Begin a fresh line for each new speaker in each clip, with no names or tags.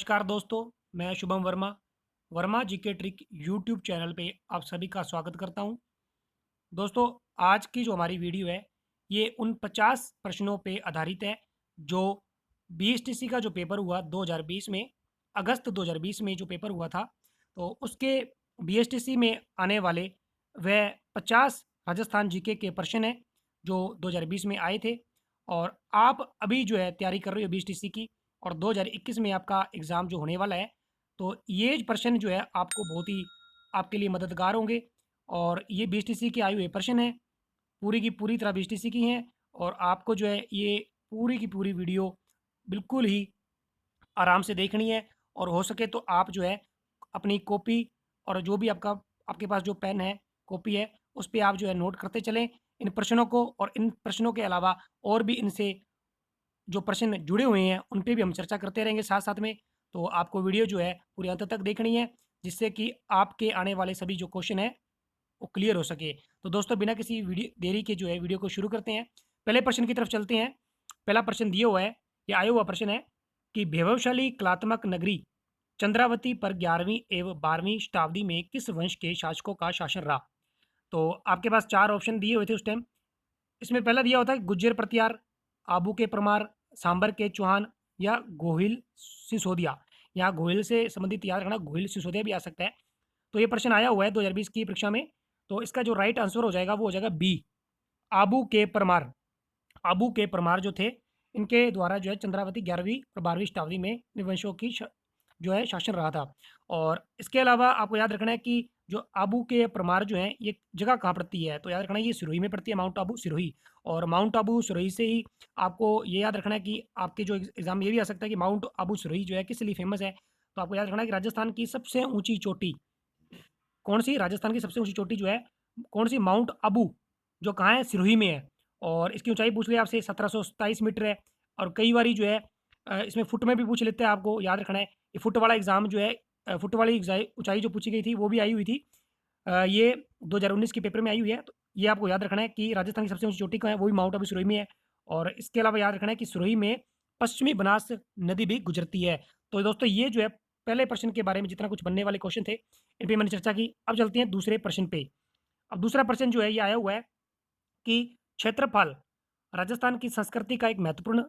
नमस्कार दोस्तों, मैं Shubham Verma, Verma GK trick YouTube channel पे आप सभी का स्वागत करता हूँ। दोस्तों, आज की जो हमारी वीडियो है, ये उन 50 प्रश्नों पे आधारित है, जो बीएसटीसी का जो पेपर हुआ 2020 में, अगस्त 2020 में जो पेपर हुआ था, तो उसके बीएसटीसी में आने वाले वह 50 राजस्थान जीके के प्रश्न हैं, जो 2020 में आए थे और आप अभी जो है तैयारी कर रहे हो बीएसटीसी की और 2021 में आपका एग्ज़ाम जो होने वाला है, तो ये प्रश्न जो है आपको बहुत ही आपके लिए मददगार होंगे और ये बीएसटीसी के आए हुए प्रश्न हैं, पूरी की पूरी तरह बीएसटीसी की हैं और आपको जो है ये पूरी की पूरी वीडियो बिल्कुल ही आराम से देखनी है और हो सके तो आप जो है अपनी कॉपी और जो भी आपके पास जो पेन है, कॉपी है, उस पे आप जो है नोट करते चलें इन प्रश्नों को और इन प्रश्नों के अलावा और भी इनसे जो प्रश्न जुड़े हुए हैं, उन पे भी हम चर्चा करते रहेंगे साथ-साथ में। तो आपको वीडियो जो है पूरे अंत तक देखनी है, जिससे कि आपके आने वाले सभी जो क्वेश्चन हैं, वो क्लियर हो सके। तो दोस्तों बिना किसी देरी के जो है वीडियो को शुरू करते हैं। पहले प्रश्न की तरफ चलते हैं। पहला प्रश्न दिया हुआ है, ये आया हुआ प्रश्न है कि वैभवशाली कलात्मक नगरी चंद्रावती पर 11वीं एवं 12वीं शताब्दी में किस वंश के शासकों का शासन रहा? तो आपके पास 4 ऑप्शन दिए हुए थे उस टाइम। इसमें पहला दिया होता है गुज्जर प्रतिहार, आबू के परमार, सांबर के चौहान या गोहिल सिसोदिया। यहाँ गोहिल से संबंधित याद रखना, गोहिल सिसोदिया भी आ सकता है। तो ये प्रश्न आया हुआ है 2020 की परीक्षा में। तो इसका जो राइट आंसर हो जाएगा वो हो जाएगा बी, आबू के परमार। आबू के परमार जो थे, इनके द्वारा जो है चंद्रावती 11वीं और 12वीं शताब्दी में इन वंशों की जो है शासन रहा था। और इसके अलावा आपको याद रखना है कि जो आबू के परमार जो हैं, ये जगह कहाँ पड़ती है? तो याद रखना है ये सिरोही में पड़ती है, माउंट आबू, सिरोही। और माउंट आबू, सिरोही से ही आपको ये याद रखना है कि आपके जो एग्ज़ाम में ये भी आ सकता है कि माउंट आबू, सिरोही जो है किस लिए फ़ेमस है? तो आपको याद रखना है कि राजस्थान की सबसे ऊँची चोटी कौन-सी? राजस्थान की सबसे ऊँची चोटी जो है, कौन-सी? माउंट आबू, जो कहाँ है? सिरोही में है। और इसकी ऊँचाई पूछ लिया आपसे 1727 मीटर है और कई बारी जो है इसमें फुट में भी पूछ लेते हैं, आपको याद रखना है। ये फुट वाला एग्ज़ाम जो है फुट वाली ऊँचाई जो पूछी गई थी, वो भी आई हुई थी। ये 2019 के पेपर में आई हुई है। तो ये आपको याद रखना है कि राजस्थान की सबसे ऊँची चोटी कहाँ है? वो भी माउंट आबू सिरोही में है। और इसके अलावा याद रखना है कि सिरोही में पश्चिमी बनास नदी भी गुज़रती है। तो दोस्तों ये जो है पहले प्रश्न के बारे में जितना कुछ बनने वाले क्वेश्चन थे, इन पे मैंने चर्चा की। अब चलते हैं दूसरे प्रश्न पे। अब दूसरा प्रश्न जो है ये आया हुआ है कि क्षेत्रफल राजस्थान की संस्कृति का एक महत्वपूर्ण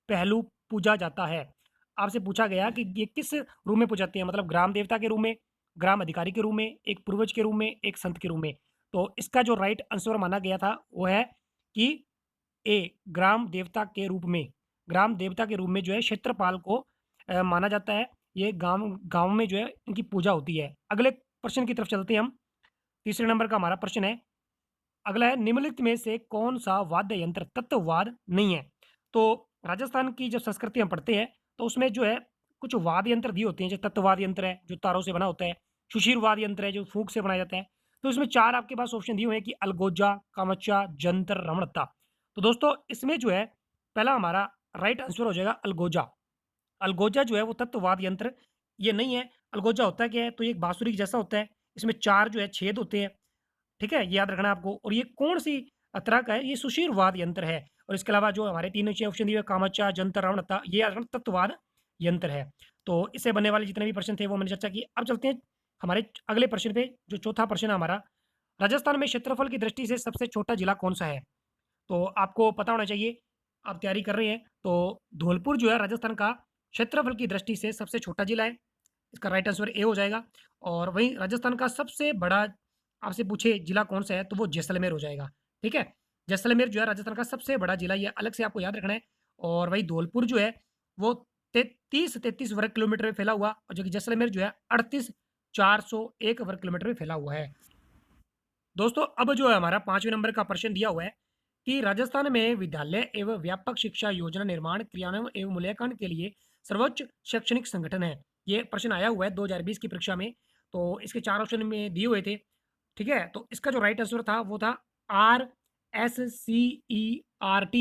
पहलू पूजा जाता है। आपसे पूछा गया कि ये किस रूप में पूजे जाते हैं? मतलब ग्राम देवता के रूप में, ग्राम अधिकारी के रूप में, एक पूर्वज के रूप में, एक संत के रूप में। तो इसका जो राइट आंसर माना गया था वो है कि ए, ग्राम देवता के रूप में। ग्राम देवता के रूप में जो है क्षेत्रपाल को माना जाता है। ये गाँव गाँव में जो है इनकी पूजा होती है। अगले प्रश्न की तरफ चलते हैं हम। तीसरे नंबर का हमारा प्रश्न है, अगला है निम्नलिखित में से कौन-सा वाद्य यंत्र तत्ववाद नहीं है? तो राजस्थान की जब संस्कृति हम पढ़ते हैं, तो उसमें जो है कुछ वाद्य यंत्र दिए होते हैं, जैसे तत्ववाद यंत्र है, जो तारों से बना होता है, सुशीरवाद यंत्र है, जो फूँक से बनाया जाता है। तो इसमें 4 आपके पास ऑप्शन दिए हुए हैं कि अलगोजा, कामच्चा, जंतर, रमणता। तो दोस्तों इसमें जो है पहला हमारा राइट आंसर हो जाएगा अलगोजा। अलगोजा जो है वो तत्ववाद यंत्र ये नहीं है। अलगोजा होता क्या है? तो ये एक बाँसुरी के जैसा होता है। इसमें 4 जो है छेद होते हैं। ठीक है? ये याद रखना है आपको और ये कौन-सी तरह का है? ये सुशीरवाद यंत्र है और इसके अलावा जो हमारे 3 नीचे ऑप्शन दिए हुए कामाचा, जंतर, रावणता ये याद रखना तत्ववाद यंत्र है। तो इससे बनने वाले जितने भी प्रश्न थे वो मैंने चर्चा की। अब चलते हैं हमारे अगले प्रश्न पे, जो चौथा प्रश्न है हमारा। राजस्थान में क्षेत्रफल की दृष्टि से सबसे छोटा जिला कौन-सा है? तो आपको पता होना चाहिए, आप तैयारी कर रहे हैं, तो धौलपुर जो है राजस्थान का क्षेत्रफल की दृष्टि से सबसे छोटा जिला है। इसका राइट आंसर ए हो जाएगा और वहीं राजस्थान का सबसे बड़ा आपसे पूछे जिला कौन-सा है, तो वो जैसलमेर हो जाएगा, ठीक है? जैसलमेर जो है राजस्थान का सबसे बड़ा जिला, ये अलग से आपको याद रखना है और वहीं धौलपुर जो है, वो 33 वर्ग किलोमीटर में फैला हुआ और जो कि जैसलमेर जो है 38,401 वर्ग किलोमीटर में फैला हुआ है। दोस्तों अब जो है हमारा 5वें नंबर का प्रश्न दिया हुआ है कि राजस्थान में विद्यालय एवं व्यापक शिक्षा योजना निर्माण, क्रियान्वयन एवं मूल्यांकन के लिए सर्वोच्च शैक्षणिक संगठन है। ये प्रश्न आया हुआ है 2020 की परीक्षा में, तो इसके 4 ऑप्शन में दिए हुए थे, ठीक है? तो इसका जो राइट आंसर था वो था RSCERT।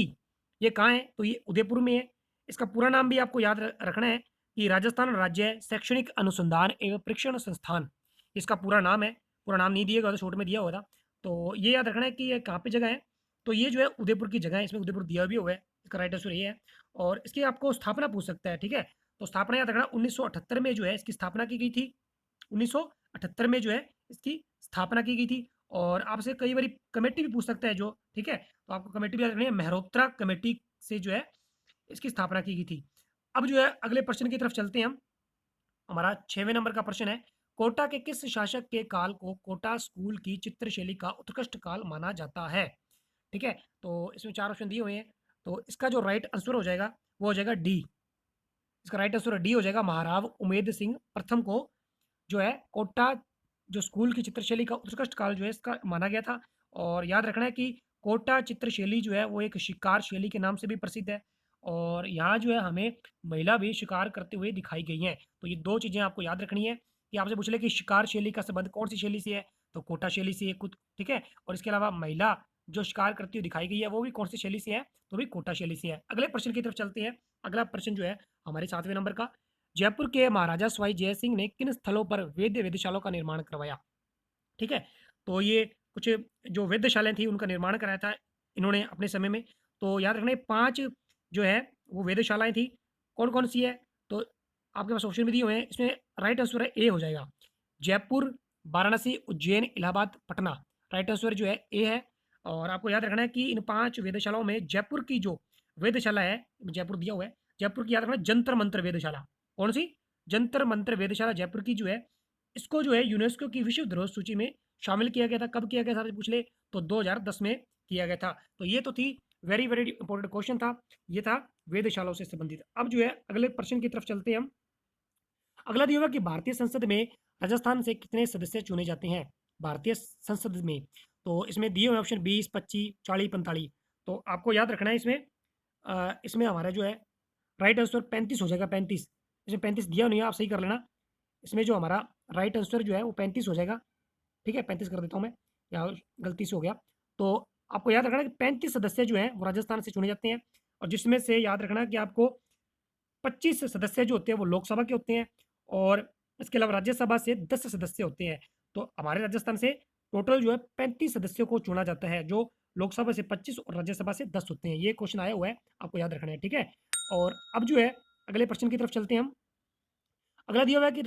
ये कहाँ है? तो ये उदयपुर में है। इसका पूरा नाम भी आपको याद रखना है कि राजस्थान राज्य शैक्षणिक अनुसंधान एवं प्रशिक्षण संस्थान, इसका पूरा नाम है। पूरा नाम नहीं दिएगा तो शॉर्ट में दिया हुआ था। तो ये याद रखना है कि ये कहाँ पे जगह है, तो ये जो है उदयपुर की जगह है, इसमें उदयपुर दिया भी हुआ है, इसका राइट आंसर ये है और इसकी आपको स्थापना पूछ सकता है, ठीक है? तो स्थापना याद रखना 1978 में जो है इसकी स्थापना की गई थी। 1978 में जो है इसकी स्थापना की गई थी। और आपसे कई बारी कमेटी भी पूछ सकता है जो, ठीक है, तो आपको कमेटी भी याद रखनी है, मेहरोत्रा कमेटी से जो है इसकी स्थापना की गई थी। अब जो है अगले प्रश्न की तरफ चलते हैं हम। हमारा 6वें नंबर का प्रश्न है, कोटा के किस शासक के काल को कोटा स्कूल की चित्रशैली का उत्कृष्ट काल माना जाता है? ठीक है, तो इसमें 4 ऑप्शन दिए हुए हैं, तो इसका जो राइट आंसर हो जाएगा वो हो जाएगा डी। इसका राइट आंसर डी हो जाएगा, महाराव उमेद सिंह प्रथम को जो है कोटा जो स्कूल की चित्रशैली का उत्कृष्ट काल जो है इसका माना गया था। और याद रखना है कि कोटा चित्रशैली जो है वो एक शिकार शैली के नाम से भी प्रसिद्ध है। और यहाँ जो है हमें महिला भी शिकार करते हुए दिखाई गई हैं। तो ये 2 चीज़ें आपको याद रखनी है कि आपसे पूछ ले कि शिकार शैली का संबंध कौन सी शैली से है, तो कोटा शैली से है कुछ, ठीक है। और इसके अलावा महिला जो शिकार करती हुई दिखाई गई है वो भी कौन सी शैली से है, तो भी कोटा शैली से है। अगले प्रश्न की तरफ चलते हैं। अगला प्रश्न जो है हमारे 7वें नंबर का, जयपुर के महाराजा सवाई जय सिंह ने किन स्थलों पर वेधशालाओं का निर्माण करवाया? ठीक है, तो ये कुछ जो वेधशालाएं थी उनका निर्माण कराया था इन्होंने अपने समय में। तो याद रखना 5 जो है वो वेधशालाएं थी। कौन कौन सी है, तो आपके पास ऑप्शन भी दिए हुए हैं, इसमें राइट आंसर है ए हो जाएगा, जयपुर, वाराणसी, उज्जैन, इलाहाबाद, पटना। राइट आंसर जो है ए है। और आपको याद रखना है कि इन 5 वेधशालाओं में जयपुर की जो वेधशाला है, जयपुर दिया हुआ है, जयपुर की याद रखना जंतर मंतर वेधशाला। कौन सी? जंतर मंतर वेधशाला जयपुर की जो है, इसको जो है यूनेस्को की विश्व धरोहर सूची में शामिल किया गया था। कब किया गया था पूछ ले, तो 2010 में किया गया था। तो ये तो थी वेरी वेरी इंपॉर्टेंट क्वेश्चन था, ये था वेधशालाओं से संबंधित। अब जो है अगले प्रश्न की तरफ चलते हैं हम। अगला दिया होगा कि भारतीय संसद में राजस्थान से कितने सदस्य चुने जाते हैं भारतीय संसद में? तो इसमें दिए हुए ऑप्शन 20, 25, 40, 45। तो आपको याद रखना है इसमें इसमें हमारा जो है राइट आंसर 35 हो जाएगा, 35। इसमें 35 दिया नहीं है, आप सही कर लेना। इसमें जो हमारा राइट आंसर जो है वो 35 हो जाएगा, ठीक है, 35 कर देता हूँ मैं, या गलती से हो गया। तो आपको याद रखना कि 35 सदस्य जो हैं वो राजस्थान से चुने जाते हैं। और जिसमें से याद रखना कि आपको 25 सदस्य जो होते हैं वो लोकसभा के होते हैं। और इसके अलावा राज्यसभा से 10 सदस्य होते हैं। तो हमारे राजस्थान से टोटल जो है 35 सदस्यों को चुना जाता है, जो लोकसभा से 25 और राज्यसभा से 10 होते हैं। ये क्वेश्चन आया हुआ है, आपको याद रखना है, ठीक है। और अब जो है अगले प्रश्न की तरफ चलते हैं हम। अगला दिया हुआ है कि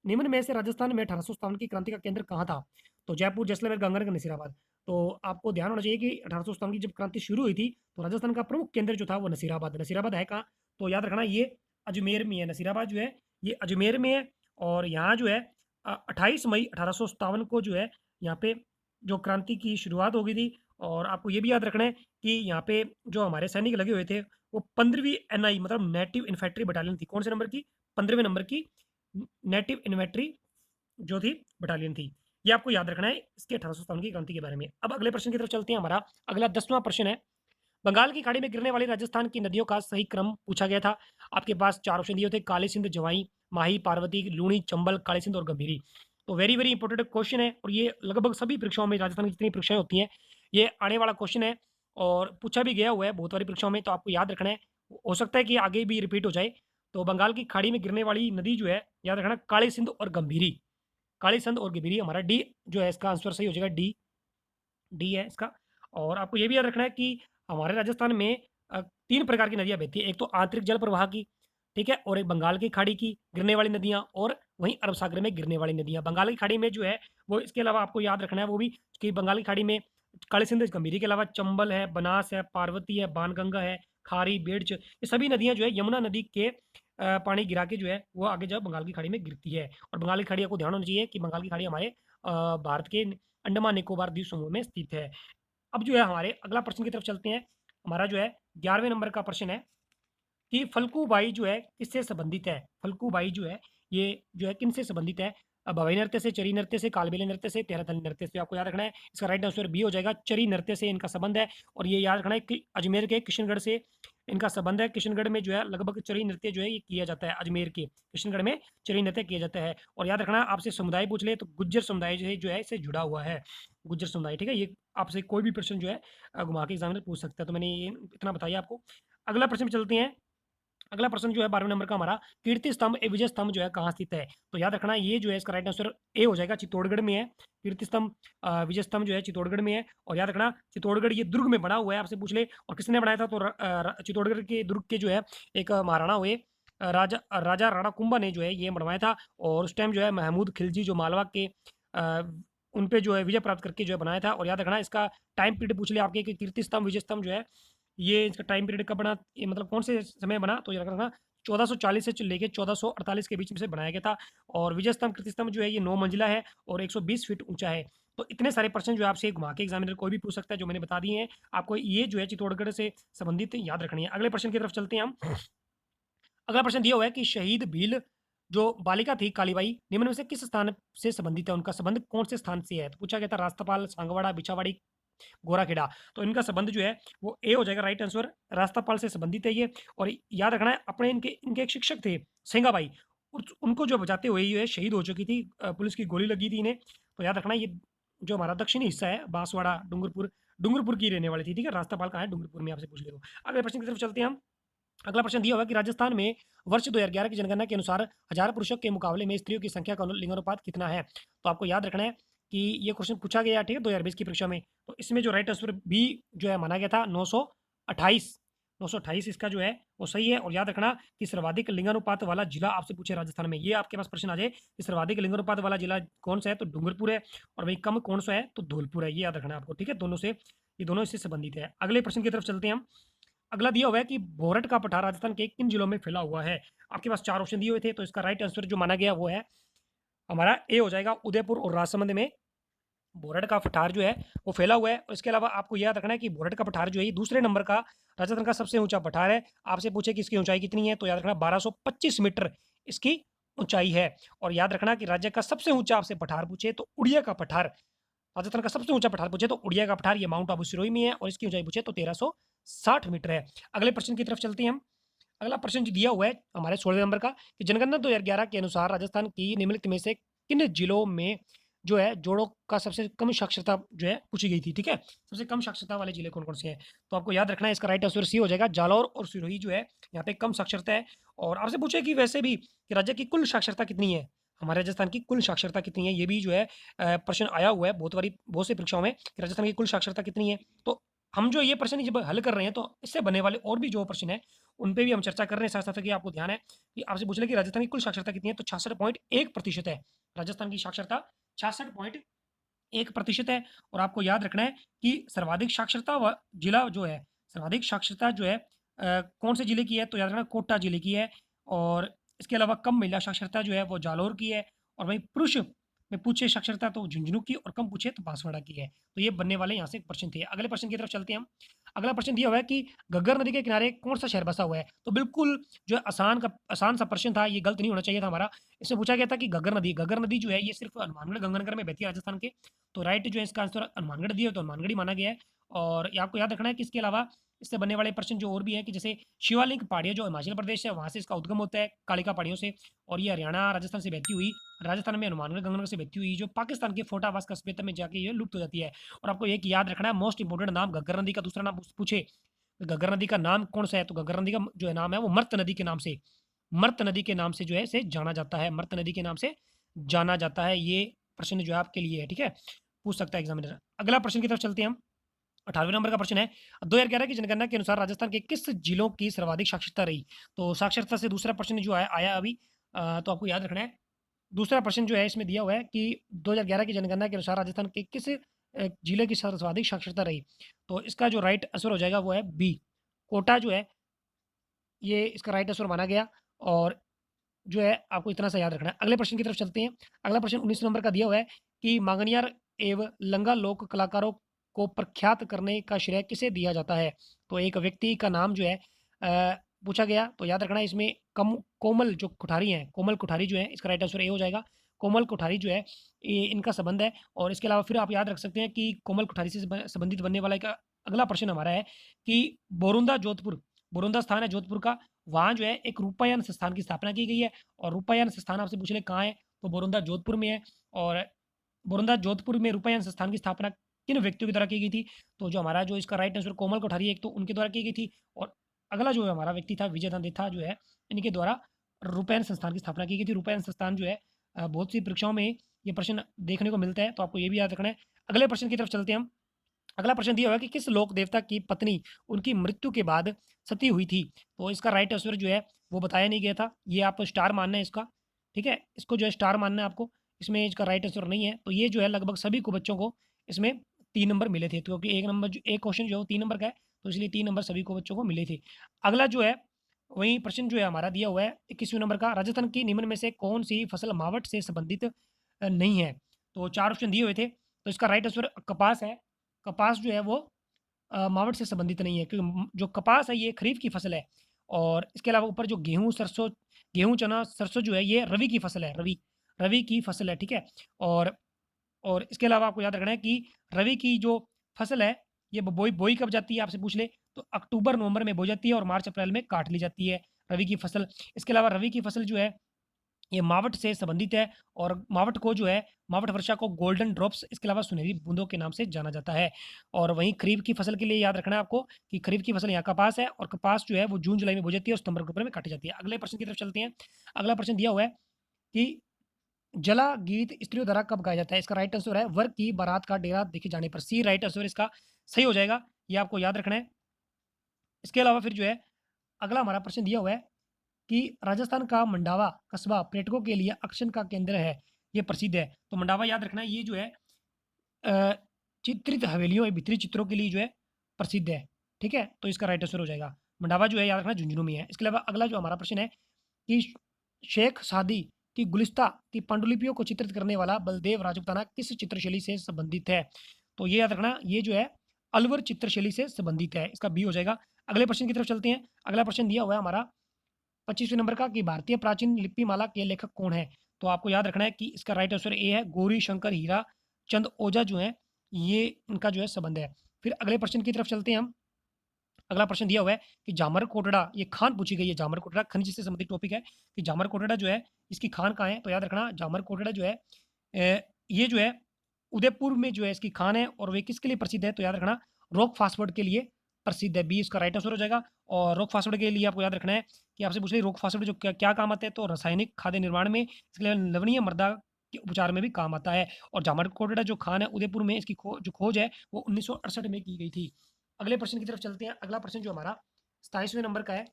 निम्न में से राजस्थान में 1857 की क्रांति का केंद्र कहाँ था? तो जयपुर, जैसलमेर, गंगानगर, नसीराबाद। तो आपको ध्यान होना चाहिए कि 1857 की जब क्रांति शुरू हुई थी तो राजस्थान का प्रमुख केंद्र जो था वो नसीराबाद। नसीराबाद है कहाँ? तो याद रखना ये अजमेर में है। नसीराबाद जो है ये अजमेर में है। और यहाँ जो है 28 मई 1857 को जो है यहाँ पे जो क्रांति की शुरुआत हो गई थी। और आपको ये भी याद रखना है कि यहाँ पे जो हमारे सैनिक लगे हुए थे वो 15वीं NI मतलब नेटिव इन्फेंट्री बटालियन थी। कौन से नंबर की? 15वें नंबर की नेटिव इन्फेंट्री जो थी बटालियन थी। ये आपको याद रखना है इसके 1857 की क्रांति के बारे में। अब अगले प्रश्न की तरफ चलते हैं। हमारा अगला 10वां प्रश्न है, बंगाल की खाड़ी में गिरने वाली राजस्थान की नदियों का सही क्रम पूछा गया था। आपके पास 4 ऑप्शन दिए थे, काली सिंध, जवाई, माही, पार्वती, लूणी, चंबल, काली सिंध और गंभीरी। तो वेरी वेरी इंपॉर्टेंट क्वेश्चन है और ये लगभग सभी परीक्षाओं में, राजस्थान की जितनी परीक्षाएं होती हैं ये आने वाला क्वेश्चन है और पूछा भी गया हुआ है बहुत सारी परीक्षाओं में। तो आपको याद रखना है, हो सकता है कि आगे भी रिपीट हो जाए। तो बंगाल की खाड़ी में गिरने वाली नदी जो है याद रखना काली सिंध और गंभीरी। काली सिंध और गंभीरी हमारा डी जो है इसका आंसर सही हो जाएगा, डी। डी है इसका। और आपको ये भी याद रखना है कि हमारे राजस्थान में 3 प्रकार की नदियाँ बहती हैं। एक तो आंतरिक जल प्रवाह की, ठीक है, और एक बंगाल की खाड़ी की गिरने वाली नदियाँ, और वहीं अरब सागर में गिरने वाली नदियाँ। बंगाल की खाड़ी में जो है वो, इसके अलावा आपको याद रखना है वो भी कि बंगाल की खाड़ी में काली सिंध, गंभीरी के अलावा चंबल है, बनास है, पार्वती है, बाणगंगा है, खारी, बेड़च, ये सभी नदियाँ जो है यमुना नदी के पानी गिरा के जो है वो आगे जब बंगाल की खाड़ी में गिरती है। और बंगाल की खाड़ी आपको ध्यान होना चाहिए कि बंगाल की खाड़ी हमारे भारत के अंडमान निकोबार द्वीप समूह में स्थित है। अब जो है हमारे अगला प्रश्न की तरफ चलते हैं। हमारा जो है 11वें नंबर का प्रश्न है कि फल्गुबाई जो है किससे संबंधित है? फल्गुबाई जो है ये जो है किनसे संबंधित है? भवाई नृत्य से, चरी नृत्य से, कालबेलिया नृत्य से, तेरहथल नृत्य से। आपको याद रखना है इसका राइट आंसर बी हो जाएगा, चरी नृत्य से इनका संबंध है। और ये याद रखना है कि अजमेर के किशनगढ़ से इनका संबंध है। किशनगढ़ में जो है लगभग चरी नृत्य जो है ये किया जाता है, अजमेर के किशनगढ़ में चरी नृत्य किया जाता है। और याद रखना आपसे समुदाय पूछ ले तो गुज्जर समुदाय जो है इससे जुड़ा हुआ है, गुज्जर समुदाय, ठीक है। ये आपसे कोई भी प्रश्न जो है घुमा के एग्जामिनर पूछ सकता है। तो मैंने ये इतना बताया आपको। अगला प्रश्न पे चलते हैं। अगला प्रश्न जो है 12वें नंबर का हमारा, कीर्ति स्तंभ ए विजय स्तंभ जो है कहाँ स्थित है? तो याद रखना ये जो है इसका राइट आंसर ए हो जाएगा, चित्तौड़गढ़ में है। कीर्ति स्तंभ विजय स्तंभ जो है चित्तौड़गढ़ में है। और याद रखना चित्तौड़गढ़ ये दुर्ग में बना हुआ है, आपसे पूछ ले और किसने बनाया था? तो चित्तौड़गढ़ के दुर्ग के जो है एक महाराणा हुए राजा राजा राणा कुंभा ने जो है ये बनवाया था और उस टाइम जो है महमूद खिलजी जो मालवा के उन पे जो है विजय प्राप्त करके जो है बनाया था। और याद रखना इसका टाइम पीरियड पूछ लिया आपके कि कीर्ति स्तंभ विजय स्तंभ जो है ये इसका टाइम पीरियड कब बना, ये मतलब कौन से समय बना, तो याद रखना 1440 से लेके 1448 के बीच में से बनाया गया था। और विजय स्तंभ कीर्ति स्तंभ जो है ये 9 मंजिला है और 120 फीट ऊंचा है। तो इतने सारे प्रश्न जो है आपसे घुमा के एग्जामिनर कोई भी पूछ सकता है जो मैंने बता दिए हैं आपको, ये जो है चित्तौड़गढ़ से संबंधित याद रखनी है। अगले प्रश्न की तरफ चलते हैं हम। अगला प्रश्न दिया हुआ है कि शहीद भील जो बालिका थी कालीबाई निम्न में से किस स्थान से संबंधित है, उनका संबंध कौन से स्थान से है, तो पूछा गया था रास्तापाल, सांगवाड़ा, बिछावाड़ी, गोराखेड़ा। तो इनका संबंध जो है वो ए हो जाएगा राइट आंसर, रास्तापाल से संबंधित है ये। और याद रखना है अपने इनके इनके एक शिक्षक थे सेंगाबाई, उनको जो बचाते हुए ये शहीद हो चुकी थी, पुलिस की गोली लगी थी इन्हें। तो याद रखना ये जो हमारा दक्षिणी हिस्सा है बांसवाड़ा डूंगरपुर, डूंगरपुर की रहने वाली थी, ठीक है। रास्तापाल कहाँ है, डूंगरपुर में, आपसे पूछ ले रहा हूँ। अगले प्रश्न की तरफ चलते हैं हम। अगला प्रश्न दिया हुआ है कि राजस्थान में वर्ष 2011 की जनगणना के अनुसार 1000 पुरुषों के मुकाबले में स्त्रियों की संख्या का लिंगानुपात कितना है। तो आपको याद रखना है कि ये क्वेश्चन पूछा गया, ठीक है, 2020 की परीक्षा में। तो इसमें जो राइट आंसर बी जो है माना गया था 928, 928 इसका जो है वो सही है। और याद रखना कि सर्वाधिक लिंगानुपात वाला जिला आपसे पूछे राजस्थान में, ये आपके पास प्रश्न आ जाए कि सर्वाधिक लिंगानुपात वाला जिला कौन सा है, तो डूंगरपुर है। और वही कम कौन सा है, तो धौलपुर है। ये याद रखना है आपको, ठीक है, दोनों से, ये दोनों इससे संबंधित है। अगले प्रश्न की तरफ चलते हैं हम। अगला दिया हुआ है कि भोरट का पठार राजस्थान के किन जिलों में फैला हुआ है। आपके पास 4 ऑप्शन दिए हुए थे, तो इसका राइट आंसर जो माना गया वो है हमारा ए हो जाएगा, उदयपुर और राजसमंद में भोरट का पठार जो है वो फैला हुआ है। और इसके अलावा आपको याद रखना है कि भोरट का पठार जो है ये दूसरे नंबर का राजस्थान का सबसे ऊंचा पठार है। आपसे पूछे कि इसकी ऊंचाई कितनी है, तो याद रखना 1225 मीटर इसकी ऊंचाई है। और याद रखना कि राज्य का सबसे ऊंचा आपसे पठार पूछे तो उड़िया का पठार, राजस्थान का सबसे ऊंचा पठार पूछे तो उड़िया का पठार, ये माउंट आबू सिरोही में है और इसकी ऊंचाई पूछे तो 1360 मीटर है। अगले प्रश्न की तरफ चलते हैं हम। अगला प्रश्न जो दिया हुआ है हमारे 16 नंबर का कि जनगणना 2011 के अनुसार राजस्थान की निम्नलिखित में से किन जिलों में जो है जोड़ों का सबसे कम साक्षरता जो है पूछी गई थी, ठीक है। सबसे कम साक्षरता वाले जिले कौन कौन से हैं, तो आपको याद रखना है इसका राइट आंसर सी हो जाएगा, जालौर और सिरोही जो है यहाँ पे कम साक्षरता है। और आपसे पूछे कि वैसे भी कि राज्य की कुल साक्षरता कितनी है, हमारे राजस्थान की कुल साक्षरता कितनी है, ये भी जो है प्रश्न आया हुआ है बहुत सी परीक्षाओं में कि राजस्थान की कुल साक्षरता कितनी है। तो हम जो ये प्रश्न जब हल कर रहे हैं तो इससे बनने वाले और भी जो प्रश्न है उन पे भी हम चर्चा कर रहे हैं साथ साथ। कि आपको ध्यान है कि आपसे पूछ ले कि राजस्थान की कुल साक्षरता कितनी है, तो 66.1% है राजस्थान की साक्षरता, 66.1% है। और आपको याद रखना है कि सर्वाधिक साक्षरता जिला जो है, सर्वाधिक साक्षरता जो है कौन से जिले की है, तो याद रखना कोटा जिले की है। और इसके अलावा कम महिला साक्षरता जो है वो जालौर की है। और वहीं पुरुष में पूछे साक्षरता तो झुंझुनू की और कम पूछे तो बांसवाड़ा की है। तो ये बनने वाले यहाँ से प्रश्न थे। अगले प्रश्न की तरफ चलते हैं हम। अगला प्रश्न दिया हुआ है कि घग्गर नदी के किनारे कौन सा शहर बसा हुआ है, तो बिल्कुल जो है आसान सा प्रश्न था, ये गलत नहीं होना चाहिए था हमारा। इसमें पूछा गया था कि घग्गर नदी जो है ये सिर्फ हनुमानगढ़ गंगानगर में बहती है राजस्थान के। तो राइट जो है इसका आंसर हनुमानगढ़ दिया, तो हनुमानगढ़ ही माना गया है। और ये आपको याद रखना है कि इसके अलावा इससे बनने वाले प्रश्न जो और भी हैं कि जैसे शिवालिक पहाड़ियाँ जो हिमाचल प्रदेश है वहाँ से इसका उद्गम होता है कालिका पहाड़ियों से, और ये हरियाणा राजस्थान से बहती हुई राजस्थान में हनुमानगढ़ गंगानगर से बहती हुई जो पाकिस्तान के फोटावास कस्बे में जाके ये लुप्त हो जाती है। और आपको एक याद रखना है मोस्ट इंपोर्टेंट नाम घग्गर नदी का दूसरा नाम पूछे, घग्गर नदी का नाम कौन सा है, तो घग्गर नदी का जो है नाम है वो मर्त नदी के नाम से, मर्त नदी के नाम से जो है इसे जाना जाता है, मर्त नदी के नाम से जाना जाता है। ये प्रश्न जो है आपके लिए है, ठीक है, पूछ सकता है एग्जामिनर। अगला प्रश्न की तरफ चलते हैं हम। 18वें नंबर का प्रश्न है 2011 की जनगणना के अनुसार राजस्थान के किस जिलों की सर्वाधिक साक्षरता रही। तो साक्षरता से दूसरा प्रश्न जो आया अभी, तो आपको याद रखना है दूसरा प्रश्न जो है इसमें दिया हुआ है कि 2011 की जनगणना के अनुसार राजस्थान के किस जिले की सर्वाधिक साक्षरता रही। तो इसका जो राइट आंसर हो जाएगा वो है बी, कोटा जो है ये इसका राइट आंसर माना गया। और जो है आपको इतना सा याद रखना है। अगले प्रश्न की तरफ चलते हैं। अगला प्रश्न 19 नंबर का दिया हुआ है कि मांगनियार एवं लंगा लोक कलाकारों को प्रख्यात करने का श्रेय किसे दिया जाता है। तो एक व्यक्ति का नाम जो है पूछा गया, तो याद रखना है इसमें कोमल जो कुठारी हैं, कोमल कुठारी जो है इसका राइट आंसर ए हो जाएगा। कोमल कुठारी जो है ये इनका संबंध है। और इसके अलावा फिर आप याद रख सकते हैं कि कोमल कुठारी से संबंधित बनने वाला एक अगला प्रश्न हमारा है कि बोरुंदा जोधपुर, बोरुंदा स्थान है जोधपुर का, वहाँ जो है एक रूपायन संस्थान की स्थापना की गई है। और रूपायन संस्थान आपसे पूछ ले कहाँ है, तो बोरुंदा जोधपुर में है। और बोरुंदा जोधपुर में रूपायन संस्थान की स्थापना किन व्यक्तियों के द्वारा की गई थी, तो जो हमारा जो इसका राइट आंसर कोमल कोठारी एक तो उनके द्वारा की गई थी। और अगला जो हमारा व्यक्ति था विजय था जो है इनके द्वारा रूपायन संस्थान की स्थापना की गई थी। रूपायन संस्थान जो है बहुत सी परीक्षाओं में ये प्रश्न देखने को मिलता है, तो आपको ये भी याद रखना है। अगले प्रश्न की तरफ चलते हैं हम। अगला प्रश्न दिया हुआ है कि किस लोक देवता की पत्नी उनकी मृत्यु के बाद सती हुई थी? तो इसका राइट आंसर जो है वो बताया नहीं गया था। ये आपको स्टार मानना है इसका, ठीक है? इसको जो है स्टार मानना है आपको। इसमें इसका राइट आंसर नहीं है। तो ये जो है लगभग सभी को बच्चों को इसमें 3 नंबर मिले थे। तो क्योंकि 1 नंबर जो एक क्वेश्चन जो है वो 3 नंबर का है, तो इसलिए 3 नंबर सभी को बच्चों को मिले थे। अगला जो है वही प्रश्न जो है हमारा दिया हुआ है 21वें नंबर का, राजस्थान की निम्न में से कौन-सी फसल मावठ से संबंधित नहीं है? तो 4 ऑप्शन दिए हुए थे। तो इसका राइट आंसर कपास है। कपास जो है वो मावठ से संबंधित नहीं है, क्योंकि जो कपास है ये खरीफ की फसल है। और इसके अलावा ऊपर जो गेहूँ, सरसों, गेहूँ, चना, सरसों जो है ये रबी की फसल है, रबी रबी की फसल है, ठीक है? और और इसके अलावा आपको याद रखना है कि रबी की जो फसल है ये बोई बोई कब जाती है आपसे पूछ ले, तो अक्टूबर नवंबर में बोई जाती है और मार्च अप्रैल में काट ली जाती है रबी की फसल। इसके अलावा रबी की फसल जो है ये मावठ से संबंधित है, और मावठ को जो है मावठ वर्षा को गोल्डन ड्रॉप्स, इसके अलावा सुनहरी बूंदों के नाम से जाना जाता है। और वहीं खरीफ की फसल के लिए याद रखना है आपको कि खरीफ की फसल यहाँ कपास है, और कपास जो है वो जून जुलाई में बो जाती है और सितंबर अक्टूबर में काटी जाती है। अगले प्रश्न की तरफ चलते हैं। अगला प्रश्न दिया हुआ है कि जला गीत स्त्रियों द्वारा कब गाया जाता है? इसका राइट आंसर है वर की बारात का डेरा देखे जाने पर। सी राइट आंसर इसका सही हो जाएगा, ये आपको याद रखना है। इसके अलावा फिर जो है अगला हमारा प्रश्न दिया हुआ है कि राजस्थान का मंडावा कस्बा पर्यटकों के लिए आकर्षण का केंद्र है, ये प्रसिद्ध है। तो मंडावा याद रखना है, ये जो है अ, चित्रित हवेलियों या भित्रि चित्रों के लिए जो है प्रसिद्ध है, ठीक है? तो इसका राइट आंसर हो जाएगा मंडावा जो है याद रखना झुंझुनू में है। इसके अलावा अगला जो हमारा प्रश्न है कि शेख सादी की गुलिस्ता की पांडुलिपियों को चित्रित करने वाला बलदेव राजपूताना किस चित्रशैली से संबंधित है? तो ये याद रखना, ये जो है अलवर चित्रशैली से संबंधित है, इसका बी हो जाएगा। अगले प्रश्न की तरफ चलते हैं। अगला प्रश्न दिया हुआ है हमारा 25वें नंबर का कि भारतीय प्राचीन लिपि माला के लेखक कौन है? तो आपको याद रखना है कि इसका राइट आंसर ए है, गौरी शंकर हीरा चंद ओझा जो है ये इनका जो है संबंध है। फिर अगले प्रश्न की तरफ चलते हैं हम। अगला प्रश्न दिया हुआ है कि जामर कोटड़ा, ये खान पूछी गई है। जामर कोटड़ा खनिज से संबंधित टॉपिक है कि जामर कोटड़ा जो है इसकी खान कहाँ है? तो याद रखना जामर कोटड़ा जो है ये जो है उदयपुर में जो है इसकी खान है, और वे किसके लिए प्रसिद्ध है? तो याद रखना रॉक फास्फोर्ड के लिए प्रसिद्ध है। बी इसका राइट आंसर हो जाएगा। और रॉक फास्फोर्ड के लिए आपको याद रखना है कि आपसे पूछ रही रॉक फास्फोर्ड जो क्या क्या काम आते हैं, तो रासायनिक खाद्य निर्माण में, इसके अलावा लवणीय मृदा के उपचार में भी काम आता है। और जामर कोटड़ा जो खान है उदयपुर में, इसकी जो खोज है वो 1968 में की गई थी। अगले प्रश्न की तरफ चलते हैं। अगला प्रश्न जो हमारा 27वें नंबर का है।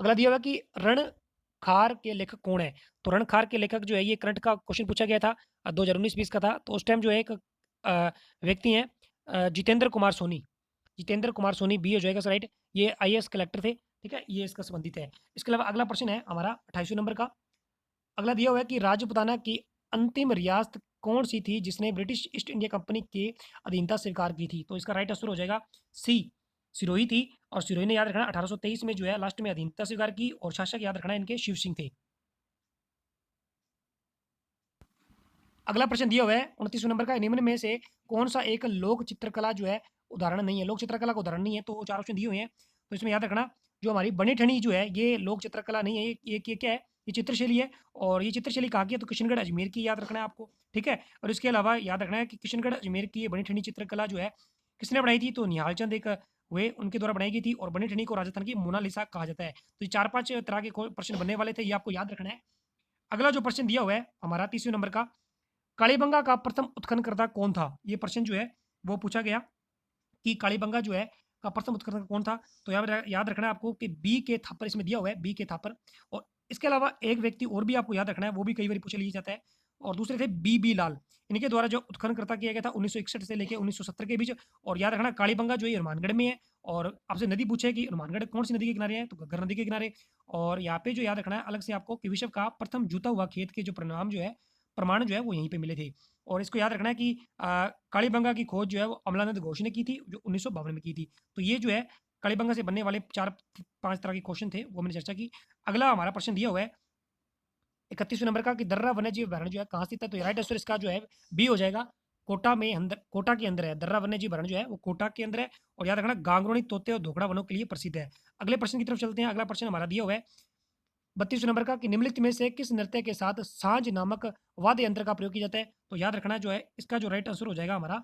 अगला दिया हुआ कि रणखार के लेखक कौन है? तो रणखार के लेखक जो है ये करंट का क्वेश्चन पूछा गया था, 2019-20 का था। तो उस टाइम जो है एक व्यक्ति हैं जितेंद्र कुमार सोनी। जितेंद्र कुमार सोनी बी हो जाएगा सर राइट। ये आईएएस कलेक्टर थे, ठीक है? ये इसका संबंधित है। इसके अलावा अगला प्रश्न है हमारा 28वें नंबर का। अगला दिया हुआ है कि राजपूताना की अंतिम रियासत कौन-सी थी जिसने ब्रिटिश ईस्ट इंडिया कंपनी के अधीनता स्वीकार की थी? तो इसका राइट आंसर हो जाएगा सी, सिरोही थी। और सिरोही ने याद रखना 1823 में जो है लास्ट में अधीनता स्वीकार की, और शासक याद रखना इनके शिव सिंह थे। अगला प्रश्न दिया हुआ है 29वें नंबर का, निम्न में से कौन-सा एक लोक चित्रकला जो है उदाहरण नहीं है? लोक चित्रकला का उदाहरण नहीं है, तो 4 ऑप्शन दिए हुए हैं। तो इसमें याद रखना जो हमारी बनी-ठनी जो है ये लोक चित्रकला नहीं है, ये क्या है? ये चित्रशैली है। और ये चित्रशैली कहाँ की है? तो किशनगढ़ अजमेर की याद रखना है आपको, ठीक है? और इसके अलावा याद रखना है कि किशनगढ़ अजमेर की ये बनी-ठनी चित्रकला जो है किसने बनाई थी? तो निहाल चंद एक हुए, उनके द्वारा बनाई गई थी। और बनी-ठनी को राजस्थान की मोनालिसा कहा जाता है। तो ये 4-5 तरह के प्रश्न बनने वाले थे, ये आपको याद रखना है। अगला जो प्रश्न दिया हुआ है हमारा 30वें नंबर का, कालीबंगा का प्रथम उत्खननकर्ता कौन था? ये प्रश्न जो है वो पूछा गया कि कालीबंगा जो है का प्रथम उत्खननकर्ता कौन था? तो याद रखना है आपको कि बी के थापर इसमें दिया हुआ है, बी के थापर। और इसके अलावा एक व्यक्ति और भी आपको याद रखना है, वो भी कई बार पूछ लिया जाता है। और दूसरे थे बी लाल। इनके द्वारा जो उत्खननकर्ता किया गया था 1961 से लेके 1970 के बीच। और याद रखना कालीबंगा जो है ये हनुमानगढ़ में है। और आपसे नदी पूछे कि हनुमानगढ़ कौन सी नदी के किनारे है? तो घग्गर नदी के किनारे। और यहाँ पे जो याद रखना है अलग से आपको कि विश्व का प्रथम जुता हुआ खेत के जो परिणाम जो है प्रमाण जो है वो यहीं पे मिले थे। और इसको याद रखना है कि कालीबंगा की खोज जो है वो अमलानंद घोष ने की थी, जो 1952 में की थी। तो ये जो है कालीबंगा से बनने वाले 4-5 तरह के क्वेश्चन थे, वो मैंने चर्चा की। अगला हमारा प्रश्न दिया हुआ है 31वें नंबर का कि दर्रा वन्यजीव अभयारण्य जो है कहाँ स्थित है? तो राइट आंसर इसका जो है बी हो जाएगा। कोटा के अंदर है। दर्रा वन्यजीव अभयारण्य जो है वो कोटा के अंदर है। और याद रखना गांगरोणी तोते और धोकड़ा वनों के लिए प्रसिद्ध है। अगले प्रश्न की तरफ चलते हैं। अगला प्रश्न हमारा दिया हुआ है 32वें नंबर का कि निम्नलिखित में से किस नृत्य के साथ साँझ नामक वाद्य यंत्र का प्रयोग किया जाता है? तो याद रखना जो है इसका जो राइट आंसर हो जाएगा हमारा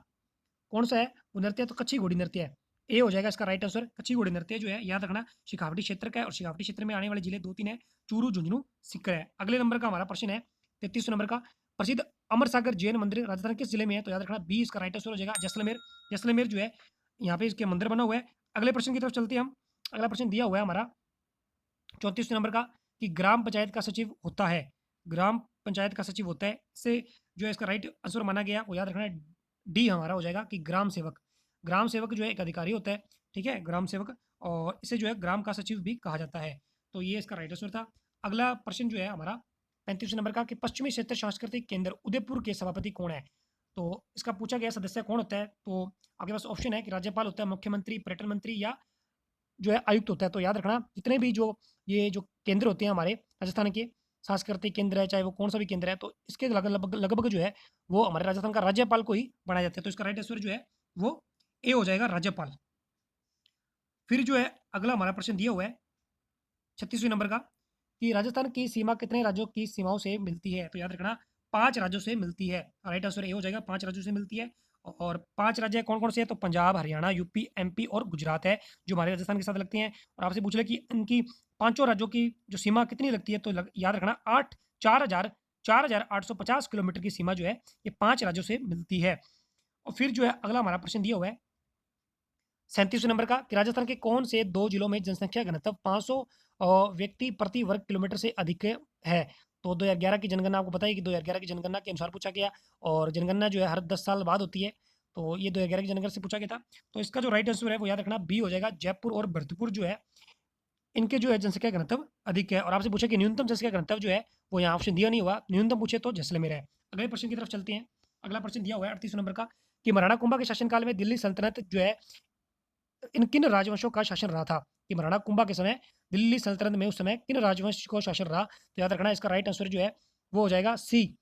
कौन-सा है? वो नृत्य तो कच्छी घोड़ी नृत्य है। ए हो जाएगा इसका राइट आंसर। कच्छी घोड़ी नृत्य जो है याद रखना शेखावटी क्षेत्र का है। और शेखावटी क्षेत्र में आने वाले जिले 2-3 हैं, चूरू, झुंझुनू, सीकर है। अगले नंबर का हमारा प्रश्न है 33वें नंबर का, प्रसिद्ध अमर सागर जैन मंदिर राजस्थान किस जिले में है? तो याद रखना बी इसका राइट आंसर हो जाएगा जैसलमेर। जैसलमेर जो है यहाँ पे इसके मंदिर बना हुआ है। अगले प्रश्न की तरफ चलते हैं हम। अगला प्रश्न दिया हुआ है हमारा 34 नंबर का कि ग्राम पंचायत का सचिव होता है। ग्राम पंचायत का सचिव होता है, इससे जो है इसका राइट आंसर माना गया वो याद रखना है डी हमारा हो जाएगा कि ग्राम सेवक। ग्राम सेवक जो है एक अधिकारी होता है, ठीक है, ग्राम सेवक, और इसे जो है ग्राम का सचिव भी कहा जाता है। तो ये इसका राइट आंसर था। अगला प्रश्न जो है हमारा 35 नंबर का कि पश्चिमी क्षेत्र सांस्कृतिक केंद्र उदयपुर के सभापति कौन है? तो इसका पूछा गया सदस्य कौन होता है? तो आपके पास ऑप्शन है कि राज्यपाल होता है, मुख्यमंत्री, पर्यटन मंत्री या जो है आयुक्त होता है। तो याद रखना जितने भी जो ये जो केंद्र होते हैं हमारे राजस्थान के, सांस्कृतिक केंद्र है चाहे वो कौन सा भी केंद्र है, तो इसके लगभग लगभग जो है वो हमारे राजस्थान का राज्यपाल को ही बनाया जाता है। तो इसका राइट आंसर जो है वो ए हो जाएगा, राज्यपाल। फिर जो है अगला हमारा प्रश्न दिया हुआ है 36वें नंबर का कि राजस्थान की सीमा कितने राज्यों की सीमाओं से मिलती है? तो याद रखना 5 राज्यों से मिलती है। राइट आंसर ए हो जाएगा, 5 राज्यों से मिलती है। और 5 राज्य कौन-कौन से हैं? तो पंजाब, हरियाणा, यूपी, एमपी और गुजरात है, जो हमारे राजस्थान के साथ लगती हैं। और आपसे पूछ ले कि इनकी पाँचों राज्यों की जो सीमा कितनी लगती है? तो याद रखना 4,850 किलोमीटर की सीमा जो है, ये 5 राज्यों से मिलती है। और फिर जो है अगला हमारा प्रश्न दिया हुआ है 37वें नंबर का कि राजस्थान के कौन से 2 जिलों में जनसंख्या घनत्व 500 व्यक्ति प्रति वर्ग किलोमीटर से अधिक है? तो 2011 की जनगणना आपको पता है कि 2011 की जनगणना के अनुसार पूछा गया, और जनगणना जो है हर 10 साल बाद होती है। तो ये 2011 की जनगणना से पूछा गया था। तो इसका जो राइट आंसर है वो याद रखना बी हो जाएगा, जयपुर और भरतपुर जो है इनके जो है जनसंख्या घनत्व अधिक है। और आपसे पूछे कि न्यूनतम जनसंख्या घनत्व जो है वो यहाँ ऑप्शन दिया नहीं हुआ, न्यूनतम पूछे तो जैसलमेर है। अगले प्रश्न की तरफ चलते हैं। अगला प्रश्न दिया हुआ है 38 नंबर का कि महाराणा कुंभा के शासनकाल में दिल्ली सल्तनत जो है इन किन राजवंशों का शासन रहा था? कि महाराणा कुंभा के समय दिल्ली सल्तनत में उस समय किन राजवंश को शासन रहा? तो याद रखना इसका राइट आंसर जो है वो हो जाएगा सी,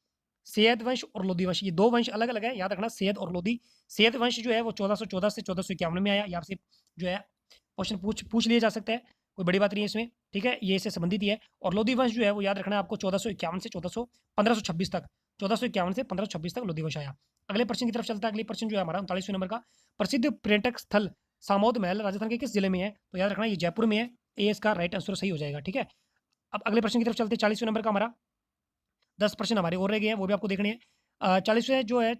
सैयद वंश और लोधी वंश। ये 2 वंश अलग-अलग है, याद रखना सैयद और लोधी। सैयद वंश जो है वो 1414 से 1451 में आया। ये आपसे जो है क्वेश्चन पूछ पूछ लिया जा सकता है, कोई बड़ी बात नहीं है इसमें, ठीक है? ये इससे संबंधित ही है। और लोधी वंश जो है वो याद रखना है आपको 1451 से 1526 तक, 1451 से 1526 तक लोधी वंश आया। अगले प्रश्न की तरफ चलता है। अगले प्रश्न जो है हमारा 39वें नंबर का प्रसिद्ध पर्यटक स्थल सामौद महल राजस्थान के किस जिले में है? तो याद रखना ये जयपुर में है। ए इसका राइट आंसर सही हो जाएगा, ठीक है? अब अगले प्रश्न की तरफ चलते हैं। 40वें नंबर का हमारा 10 प्रश्न हमारे और रह गए हैं, वो भी आपको देखने हैं। 40वें जो है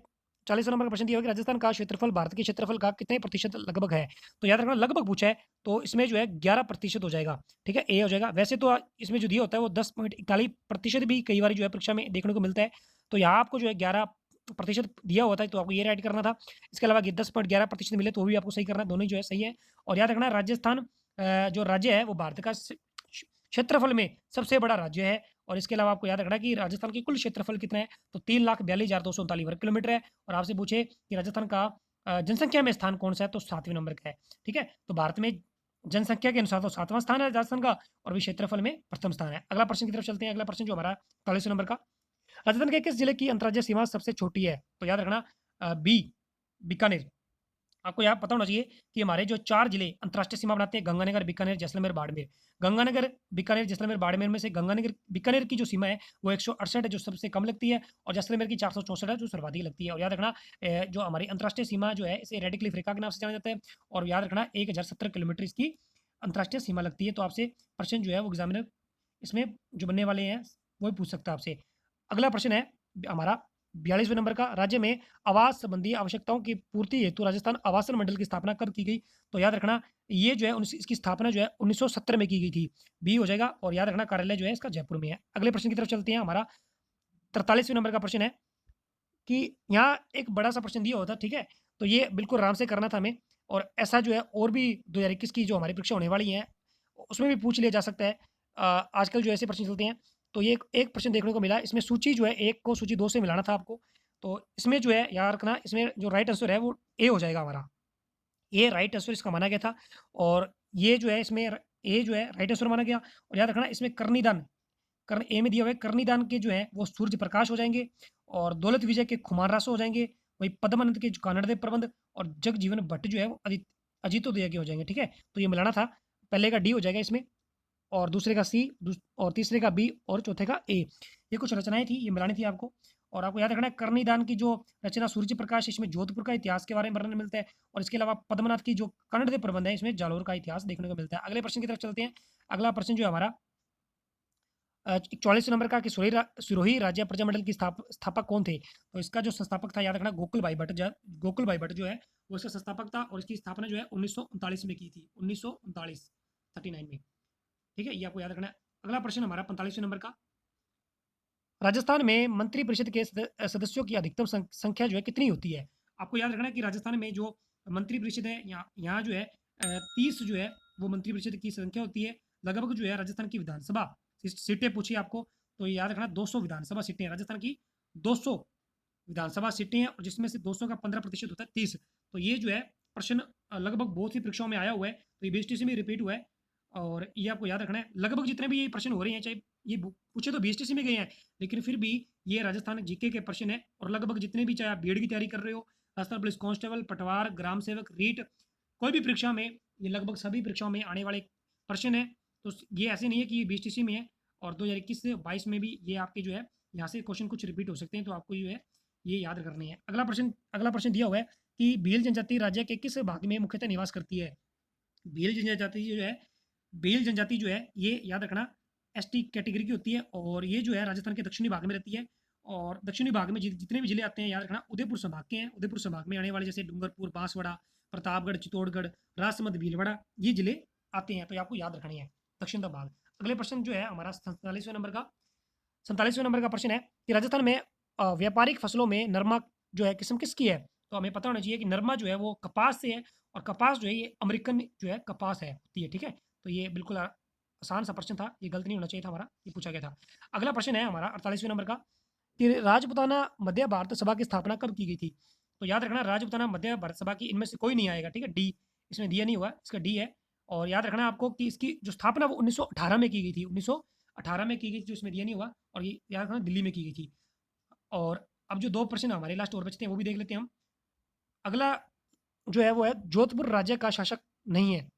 40वें नंबर का प्रश्न दिया हुआ है कि राजस्थान का क्षेत्रफल भारत के क्षेत्रफल का कितने प्रतिशत लगभग है? तो याद रखना लगभग पूछा है, तो इसमें जो है 11% हो जाएगा, ठीक है? ए हो जाएगा। वैसे तो इसमें जो दिया होता है वो 10.41% भी कई बार जो है परीक्षा में देखने को मिलता है। तो यहाँ आपको जो है 11% दिया होता है, तो आपको ये राइट करना था। इसके अलावा ये 10.11% मिले तो भी आपको सही करना है, दोनों ही जो है सही है। और याद रखना राजस्थान जो राज्य है वो भारत का क्षेत्रफल में सबसे बड़ा राज्य है। और इसके अलावा आपको याद रखना है कि राजस्थान की कुल क्षेत्रफल कितना है? तो 3,42,239 वर्ग किलोमीटर है। और आपसे पूछे कि राजस्थान का जनसंख्या में स्थान कौन-सा है? तो 7वें नंबर का है, ठीक है? तो भारत में जनसंख्या के अनुसार तो 7वां स्थान है राजस्थान का, और भी क्षेत्रफल में प्रथम स्थान है। अगला प्रश्न की तरफ चलते हैं। अगला प्रश्न जो हमारा 43वें नंबर का, राजस्थान के किस जिले की अंतर्राज्यीय सीमा सबसे छोटी है? तो याद रखना बी बीकानेर। आपको यहाँ पता होना चाहिए कि हमारे जो 4 जिले अंतर्राष्ट्रीय सीमा बनाते हैं, गंगानगर, बीकानेर, जैसलमेर, बाड़मेर। गंगानगर, बीकानेर, जैसलमेर, बाड़मेर में से गंगानगर बीकानेर की जो सीमा है वो 168 है, जो सबसे कम लगती है, और जैसलमेर की 464 है, जो सर्वाधिक लगती है। और याद रखना जो हमारी अंतर्राष्ट्रीय सीमा जो है इसे रेड क्लिफ रेखा के नाम से जाना जाता है। और याद रखना 1017 किलोमीटर इसकी अंतर्राष्ट्रीय सीमा लगती है। तो आपसे प्रश्न जो है वो एग्जामिनर इसमें जो बनने वाले हैं वो भी पूछ सकता है आपसे। अगला प्रश्न है हमारा 42वें नंबर का, राज्य में आवास संबंधी आवश्यकताओं की पूर्ति हेतु राजस्थान आवासन मंडल की स्थापना कब की गई? तो याद रखना ये जो है इसकी स्थापना जो है 1970 में की गई थी। बी हो जाएगा। और याद रखना कार्यालय जो है इसका जयपुर में है। अगले प्रश्न की तरफ चलते हैं। हमारा 43वें नंबर का प्रश्न है कि यहाँ एक बड़ा सा प्रश्न दिया हुआ था, ठीक है? तो ये बिल्कुल आराम से करना था हमें, और ऐसा जो है और भी 2021 की जो हमारी परीक्षा होने वाली है उसमें भी पूछ लिया जा सकता है। आजकल जो ऐसे प्रश्न चलते हैं, तो ये एक एक प्रश्न देखने को मिला। इसमें सूची जो है 1 को सूची 2 से मिलाना था आपको। तो इसमें जो है याद रखना, इसमें जो राइट आंसर है वो ए हो जाएगा हमारा। ये राइट आंसर इसका माना गया था। और ये जो है इसमें ए जो है राइट आंसर माना गया। और याद रखना इसमें करनीदान, कर्ण ए में दिया हुआ है, करनीदान के जो है वो सूर्य प्रकाश हो जाएँगे, और दौलत विजय के खुमान रासो हो जाएँगे। वहीं पद्मानंद के जो कानड़देव प्रबंध और जगजीवन भट्ट जो है वो अजीतोदय के हो जाएँगे, ठीक है? तो ये मिलाना था। पहले का डी हो जाएगा इसमें, और दूसरे का सी, और तीसरे का बी, और चौथे का ए। ये कुछ रचनाएँ थी, ये मिलानी थी आपको। और आपको याद रखना है करनीदान की जो रचना सूर्य प्रकाश, इसमें जोधपुर का इतिहास के बारे में वर्णन मिलता है। और इसके अलावा पद्मनाथ की जो कन्नड़ प्रबंध है इसमें जालोर का इतिहास देखने को मिलता है। अगले प्रश्न की तरफ चलते हैं। अगला प्रश्न जो है हमारा 44 नंबर का कि सिरोही राज्य प्रजामंडल की स्थापक कौन थे? तो इसका जो संस्थापक था याद रखना गोकुल भाई भट्ट जो है वो इसका संस्थापक था और इसकी स्थापना जो है 1939 में की थी, 1939 39 में। ठीक है, ये आपको याद रखना है। अगला प्रश्न हमारा 45वें नंबर का, राजस्थान में मंत्रिपरिषद के सदस्यों की अधिकतम संख्या जो है कितनी होती है? आपको याद रखना है कि राजस्थान में जो मंत्रिपरिषद है, यहाँ यहाँ जो है 30 जो है वो मंत्रिपरिषद की संख्या होती है। लगभग जो है राजस्थान की विधानसभा सीटें पूछी आपको, तो याद रखना 200 विधानसभा सीटें हैं राजस्थान की, 200 विधानसभा सीटें हैं और जिसमें से 200 का 15% होता है 30। तो ये जो है प्रश्न लगभग बहुत सी परीक्षाओं में आया हुआ है, तो ये बीएसटीसी में रिपीट हुआ है और ये आपको याद रखना है। लगभग जितने भी ये प्रश्न हो रहे हैं, चाहे ये पूछे तो बीएसटीसी में गए हैं, लेकिन फिर भी ये राजस्थान जीके के प्रश्न है और लगभग जितने भी, चाहे आप बीएड की तैयारी कर रहे हो, राजस्थान पुलिस कांस्टेबल, पटवार, ग्राम सेवक, रीट, कोई भी परीक्षा में, ये लगभग सभी परीक्षाओं में आने वाले प्रश्न है। तो ये ऐसे नहीं है कि ये बीएसटीसी में है और 2021 से 22 में भी ये आपके जो है यहाँ से क्वेश्चन कुछ रिपीट हो सकते हैं, तो आपको जो है ये याद करनी है। अगला प्रश्न दिया हुआ है कि भील जनजाति राज्य के किस भाग में मुख्यतः निवास करती है? भील जनजाति जो है, भील जनजाति जो है ये याद रखना एसटी कैटेगरी की होती है और ये जो है राजस्थान के दक्षिणी भाग में रहती है। और दक्षिणी भाग में जितने भी जिले आते हैं याद रखना उदयपुर संभाग के हैं। उदयपुर संभाग में आने वाले जैसे डूंगरपुर, बांसवाड़ा, प्रतापगढ़, चित्तौड़गढ़, राजसमंद, भीलवाड़ा, ये जिले आते हैं, तो आपको याद रखनी है दक्षिण भाग। अगले प्रश्न जो है हमारा 47वें नंबर का प्रश्न है कि राजस्थान में व्यापारिक फसलों में नरमा जो है किस्म किसकी है? तो हमें पता होना चाहिए कि नरमा जो है वो कपास से है और कपास जो है ये अमेरिकन जो है कपास है होती है। ठीक है, तो ये बिल्कुल आसान सा प्रश्न था, ये गलत नहीं होना चाहिए था हमारा, ये पूछा गया था। अगला प्रश्न है हमारा 48वें नंबर का कि राजपूताना मध्य भारत सभा की स्थापना कब की गई थी? तो याद रखना राजपूताना मध्य भारत सभा की इनमें से कोई नहीं आएगा। ठीक है, डी इसमें दिया नहीं हुआ, इसका डी है। और याद रखना आपको कि इसकी जो स्थापना वो 1918 में की गई थी, 1918 में की गई थी, जो इसमें दिया नहीं हुआ। और ये याद रखना दिल्ली में की गई थी। और अब जो दो प्रश्न हमारे लास्ट और बचते हैं वो भी देख लेते हैं हम। अगला जो है वो है जोधपुर राज्य का शासक नहीं है।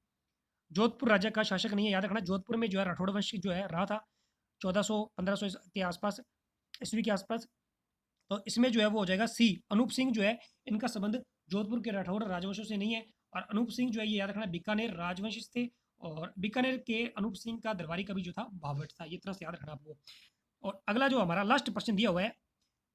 जोधपुर राज्य का शासक नहीं है, याद रखना जोधपुर में जो है राठौड़ वंश जो है रहा था 1400-1500 के आसपास, ईस्वी के आसपास। तो इसमें जो है वो हो जाएगा सी, अनूप सिंह जो है इनका संबंध जोधपुर के राठौड़ राजवंशों से नहीं है। और अनूप सिंह जो है ये याद रखना बीकानेर राजवंश थे और बीकानेर के अनूप सिंह का दरबारी कवि जो था बावट था, ये तरह से याद रखना आपको। और अगला जो हमारा लास्ट प्रश्न दिया हुआ है,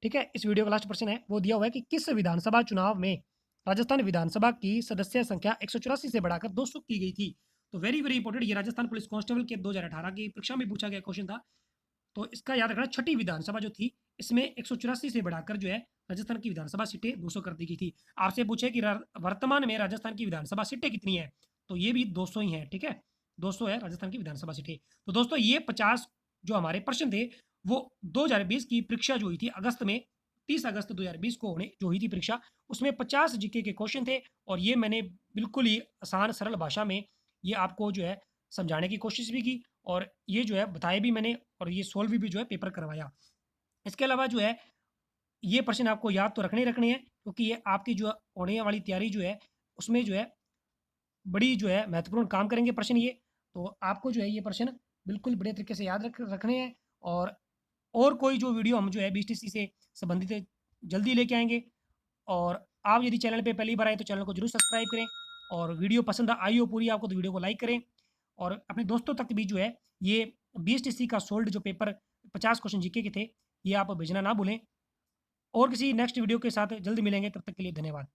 ठीक है, इस वीडियो का लास्ट प्रश्न है, वो दिया हुआ है कि किस विधानसभा चुनाव में राजस्थान विधानसभा की सदस्य संख्या 184 से बढ़ाकर 200 की गई थी? तो वेरी वेरी इंपॉर्टेंट, ये राजस्थान पुलिस कांस्टेबल के 2018 की परीक्षा में पूछा गया क्वेश्चन था। तो इसका याद रखना छठी विधानसभा जो थी इसमें 184 से बढ़ाकर जो है राजस्थान की विधानसभा सीटें 200 कर दी गई थी। आपसे पूछे कि वर्तमान में राजस्थान की विधानसभा सीटें कितनी है, तो ये भी 200 ही है। ठीक है, 200 है राजस्थान की विधानसभा सीटें। तो दोस्तों ये 50 जो हमारे प्रश्न थे वो 2020 की परीक्षा जो हुई थी अगस्त में, 30 अगस्त 2020 को होने जो हुई थी परीक्षा, उसमें 50 जीके के क्वेश्चन थे और ये मैंने बिल्कुल ही आसान सरल भाषा में ये आपको जो है समझाने की कोशिश भी की और ये जो है बताए भी मैंने और ये सोल्व भी जो है पेपर करवाया। इसके अलावा जो है ये प्रश्न आपको याद तो रखने ही रखने हैं क्योंकि ये आपकी जो होने वाली तैयारी जो है उसमें जो है बड़ी जो है महत्वपूर्ण काम करेंगे प्रश्न ये। तो आपको जो है ये प्रश्न बिल्कुल बढ़िया तरीके से याद रखने हैं। और कोई जो वीडियो हम जो है बीटीसी से संबंधित है जल्दी लेके आएंगे। और आप यदि चैनल पे पहली बार आए तो चैनल को जरूर सब्सक्राइब करें और वीडियो पसंद आई हो पूरी आपको तो वीडियो को लाइक करें और अपने दोस्तों तक भी जो है ये बीएसटीसी का सोल्ड जो पेपर 50 क्वेश्चन जीके के थे ये आप भेजना ना भूलें। और किसी नेक्स्ट वीडियो के साथ जल्द मिलेंगे, तब तक के लिए धन्यवाद।